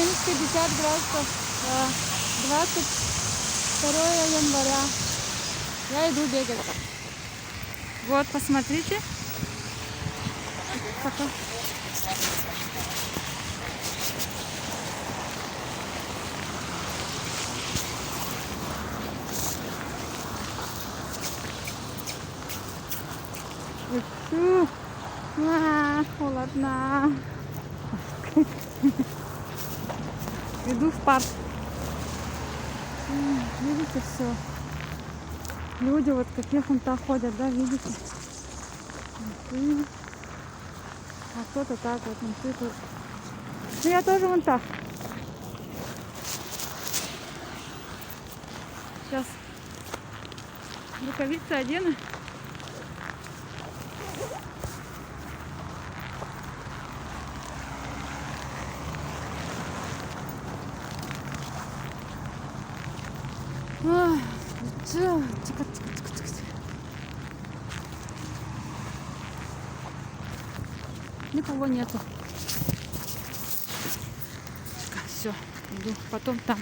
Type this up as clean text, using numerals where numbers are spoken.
Минус 50 градусов. 22 января. Я иду бегать. Вот, посмотрите. Пока. Холодно. Иду в парк. Видите все? Люди вот в каких фунтах ходят, да, видите? А кто-то так вот, тут. Ну я тоже вон так. Сейчас рукавицы одену. Ой, никого нету. Все, иду. Потом там.